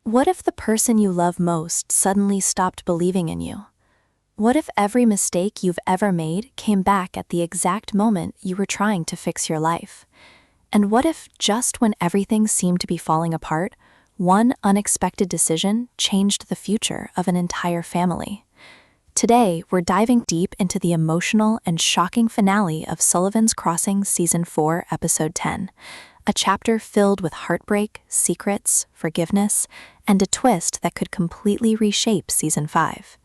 What if the person you love most suddenly stopped believing in you? What if every mistake you've ever made came back at the exact moment you were trying to fix your life? And what if, just when everything seemed to be falling apart, one unexpected decision changed the future of an entire family? Today, we're diving deep into the emotional and shocking finale of Sullivan's Crossing Season 4, Episode 10, a chapter filled with heartbreak, secrets, forgiveness, and a twist that could completely reshape Season 5.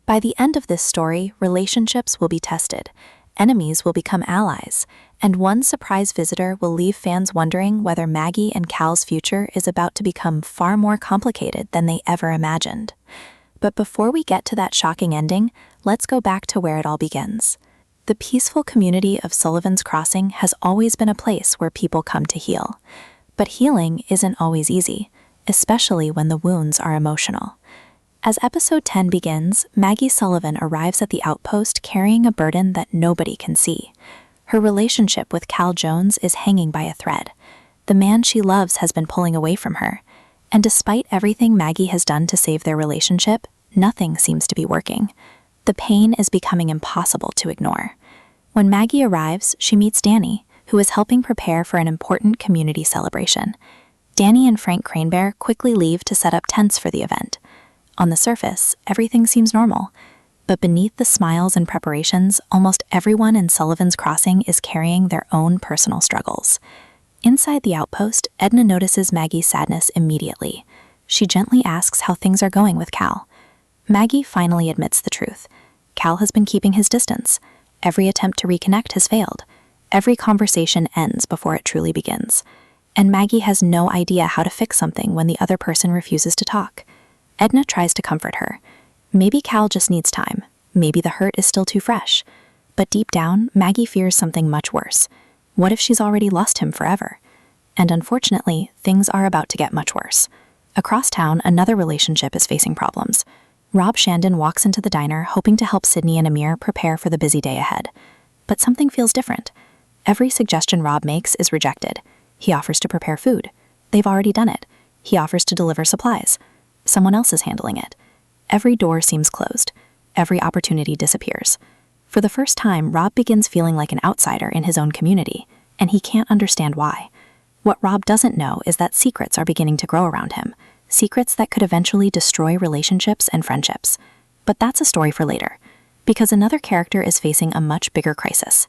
By the end of this story, relationships will be tested, enemies will become allies, and one surprise visitor will leave fans wondering whether Maggie and Cal's future is about to become far more complicated than they ever imagined. But before we get to that shocking ending, let's go back to where it all begins. The peaceful community of Sullivan's Crossing has always been a place where people come to heal. But healing isn't always easy, especially when the wounds are emotional. As episode 10 begins, Maggie Sullivan arrives at the outpost carrying a burden that nobody can see. Her relationship with Cal Jones is hanging by a thread. The man she loves has been pulling away from her. And despite everything Maggie has done to save their relationship, nothing seems to be working. The pain is becoming impossible to ignore. When Maggie arrives, she meets Danny, who is helping prepare for an important community celebration. Danny and Frank Cranebear quickly leave to set up tents for the event. On the surface, everything seems normal, but beneath the smiles and preparations, almost everyone in Sullivan's Crossing is carrying their own personal struggles. Inside the outpost, Edna notices Maggie's sadness immediately. She gently asks how things are going with Cal. Maggie finally admits the truth. Cal has been keeping his distance. Every attempt to reconnect has failed. Every conversation ends before it truly begins. And Maggie has no idea how to fix something when the other person refuses to talk. Edna tries to comfort her. Maybe Cal just needs time. Maybe the hurt is still too fresh. But deep down, Maggie fears something much worse. What if she's already lost him forever? And unfortunately, things are about to get much worse. Across town, another relationship is facing problems. Rob Shandon walks into the diner hoping to help Sydney and Amir prepare for the busy day ahead. But something feels different. Every suggestion Rob makes is rejected. He offers to prepare food. They've already done it. He offers to deliver supplies. Someone else is handling it. Every door seems closed. Every opportunity disappears. For the first time, Rob begins feeling like an outsider in his own community, and he can't understand why. What Rob doesn't know is that secrets are beginning to grow around him, secrets that could eventually destroy relationships and friendships. But that's a story for later, because another character is facing a much bigger crisis.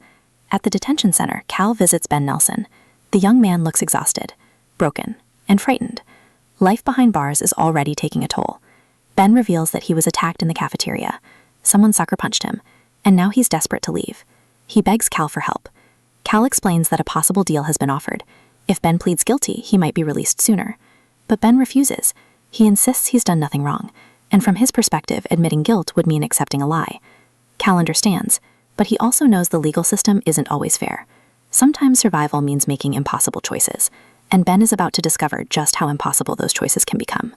At the detention center, Cal visits Ben Nelson. The young man looks exhausted, broken, and frightened. Life behind bars is already taking a toll. Ben reveals that he was attacked in the cafeteria. Someone sucker punched him, and now he's desperate to leave. He begs Cal for help. Cal explains that a possible deal has been offered. If Ben pleads guilty, he might be released sooner. But Ben refuses. He insists he's done nothing wrong, and from his perspective, admitting guilt would mean accepting a lie. Cal understands, but he also knows the legal system isn't always fair. Sometimes survival means making impossible choices, and Ben is about to discover just how impossible those choices can become.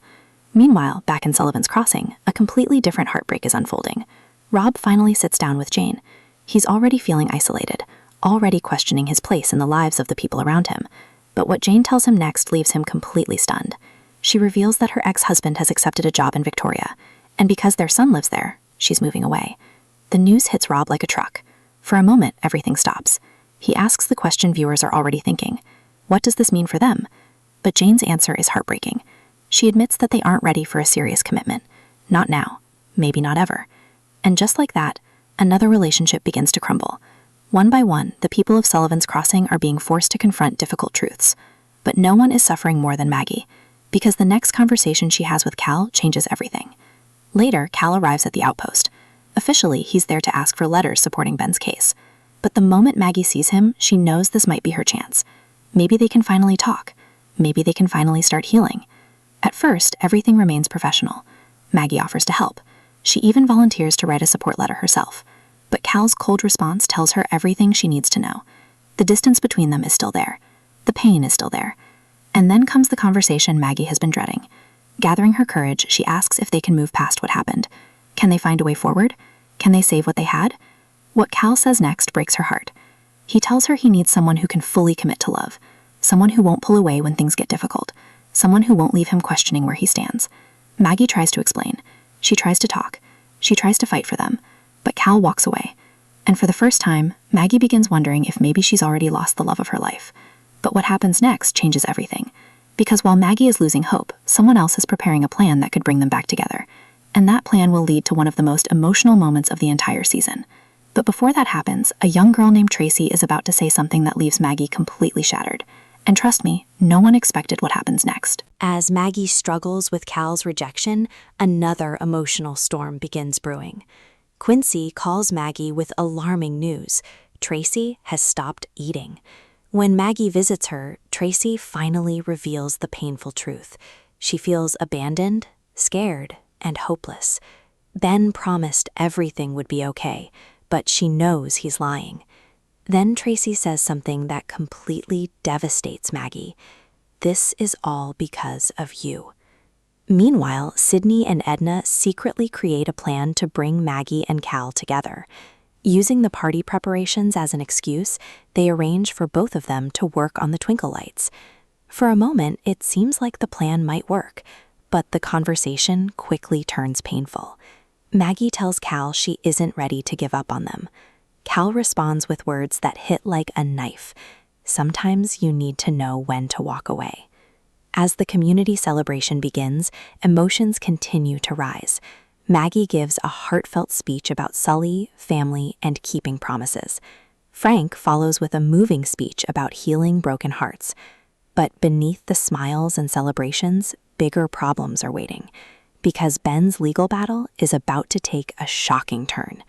Meanwhile, back in Sullivan's Crossing, a completely different heartbreak is unfolding. Rob finally sits down with Jane. He's already feeling isolated, already questioning his place in the lives of the people around him. But what Jane tells him next leaves him completely stunned. She reveals that her ex-husband has accepted a job in Victoria, and because their son lives there, she's moving away. The news hits Rob like a truck. For a moment, everything stops. He asks the question viewers are already thinking. What does this mean for them? But Jane's answer is heartbreaking. She admits that they aren't ready for a serious commitment. Not now. Maybe not ever. And just like that, another relationship begins to crumble. One by one, the people of Sullivan's Crossing are being forced to confront difficult truths. But no one is suffering more than Maggie, because the next conversation she has with Cal changes everything. Later, Cal arrives at the outpost. Officially, he's there to ask for letters supporting Ben's case. But the moment Maggie sees him, she knows this might be her chance. Maybe they can finally talk. Maybe they can finally start healing. At first, everything remains professional. Maggie offers to help. She even volunteers to write a support letter herself. But Cal's cold response tells her everything she needs to know. The distance between them is still there. The pain is still there. And then comes the conversation Maggie has been dreading. Gathering her courage, she asks if they can move past what happened. Can they find a way forward? Can they save what they had? What Cal says next breaks her heart. He tells her he needs someone who can fully commit to love, someone who won't pull away when things get difficult, someone who won't leave him questioning where he stands. Maggie tries to explain. She tries to talk. She tries to fight for them. But Cal walks away. And for the first time, Maggie begins wondering if maybe she's already lost the love of her life. But what happens next changes everything. Because while Maggie is losing hope, someone else is preparing a plan that could bring them back together. And that plan will lead to one of the most emotional moments of the entire season. But before that happens, a young girl named Tracy is about to say something that leaves Maggie completely shattered. And trust me, no one expected what happens next. As Maggie struggles with Cal's rejection, another emotional storm begins brewing. Quincy calls Maggie with alarming news. Tracy has stopped eating. When Maggie visits her, Tracy finally reveals the painful truth. She feels abandoned, scared, and hopeless. Ben promised everything would be okay, but she knows he's lying. Then Tracy says something that completely devastates Maggie. "This is all because of you." Meanwhile, Sydney and Edna secretly create a plan to bring Maggie and Cal together. Using the party preparations as an excuse, they arrange for both of them to work on the twinkle lights. For a moment, it seems like the plan might work, but the conversation quickly turns painful. Maggie tells Cal she isn't ready to give up on them. Cal responds with words that hit like a knife. "Sometimes you need to know when to walk away." As the community celebration begins, emotions continue to rise. Maggie gives a heartfelt speech about Sully, family, and keeping promises. Frank follows with a moving speech about healing broken hearts. But beneath the smiles and celebrations, bigger problems are waiting. Because Ben's legal battle is about to take a shocking turn.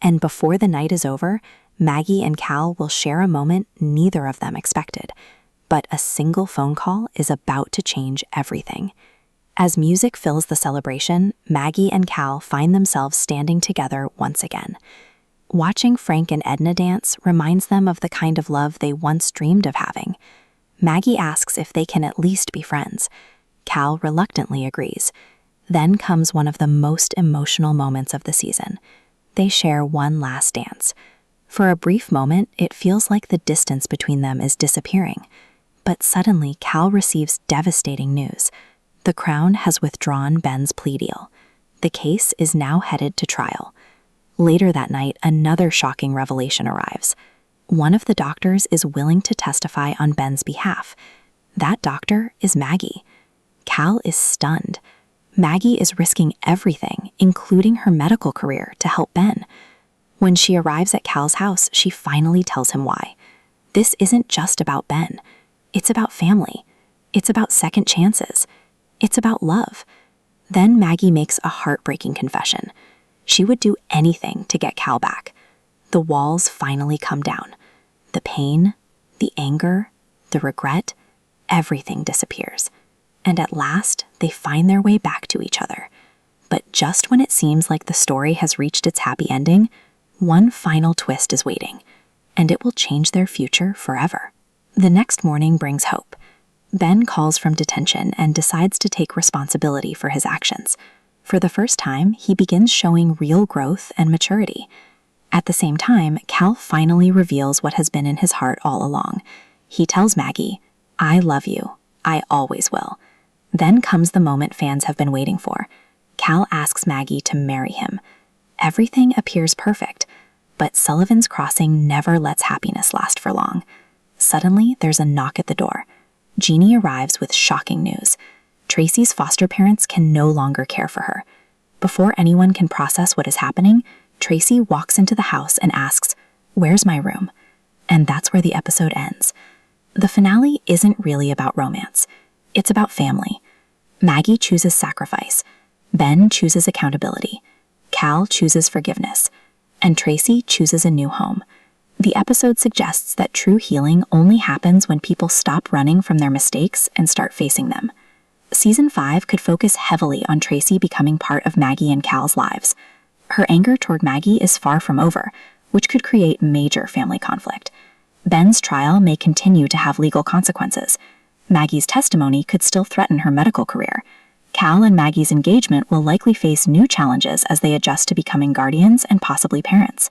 And before the night is over, Maggie and Cal will share a moment neither of them expected. But a single phone call is about to change everything. As music fills the celebration, Maggie and Cal find themselves standing together once again. Watching Frank and Edna dance reminds them of the kind of love they once dreamed of having. Maggie asks if they can at least be friends. Cal reluctantly agrees. Then comes one of the most emotional moments of the season. They share one last dance. For a brief moment, it feels like the distance between them is disappearing. But suddenly, Cal receives devastating news. The Crown has withdrawn Ben's plea deal. The case is now headed to trial. Later that night, another shocking revelation arrives. One of the doctors is willing to testify on Ben's behalf. That doctor is Maggie. Cal is stunned. Maggie is risking everything, including her medical career, to help Ben. When she arrives at Cal's house, she finally tells him why. This isn't just about Ben. It's about family. It's about second chances. It's about love. Then Maggie makes a heartbreaking confession. She would do anything to get Cal back. The walls finally come down. The pain, the anger, the regret, everything disappears. And at last, they find their way back to each other. But just when it seems like the story has reached its happy ending, one final twist is waiting, and it will change their future forever. The next morning brings hope. Ben calls from detention and decides to take responsibility for his actions. For the first time, he begins showing real growth and maturity. At the same time, Cal finally reveals what has been in his heart all along. He tells Maggie, "I love you. I always will." Then comes the moment fans have been waiting for. Cal asks Maggie to marry him. Everything appears perfect, but Sullivan's Crossing never lets happiness last for long. Suddenly, there's a knock at the door. Jeannie arrives with shocking news. Tracy's foster parents can no longer care for her. Before anyone can process what is happening, Tracy walks into the house and asks, "Where's my room?" And that's where the episode ends. The finale isn't really about romance. It's about family. Maggie chooses sacrifice. Ben chooses accountability. Cal chooses forgiveness. And Tracy chooses a new home. The episode suggests that true healing only happens when people stop running from their mistakes and start facing them. Season 5 could focus heavily on Tracy becoming part of Maggie and Cal's lives. Her anger toward Maggie is far from over, which could create major family conflict. Ben's trial may continue to have legal consequences. Maggie's testimony could still threaten her medical career. Cal and Maggie's engagement will likely face new challenges as they adjust to becoming guardians and possibly parents.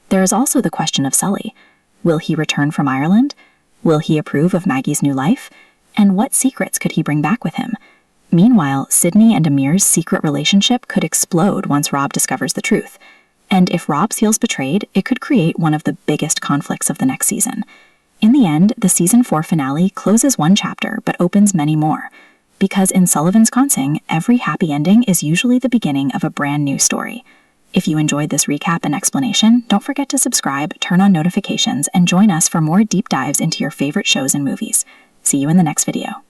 There is also the question of Sully. Will he return from Ireland? Will he approve of Maggie's new life? And what secrets could he bring back with him? Meanwhile, Sydney and Amir's secret relationship could explode once Rob discovers the truth. And if Rob feels betrayed, it could create one of the biggest conflicts of the next season. In the end, the season 4 finale closes one chapter but opens many more. Because in Sullivan's Consing, every happy ending is usually the beginning of a brand new story. If you enjoyed this recap and explanation, don't forget to subscribe, turn on notifications, and join us for more deep dives into your favorite shows and movies. See you in the next video.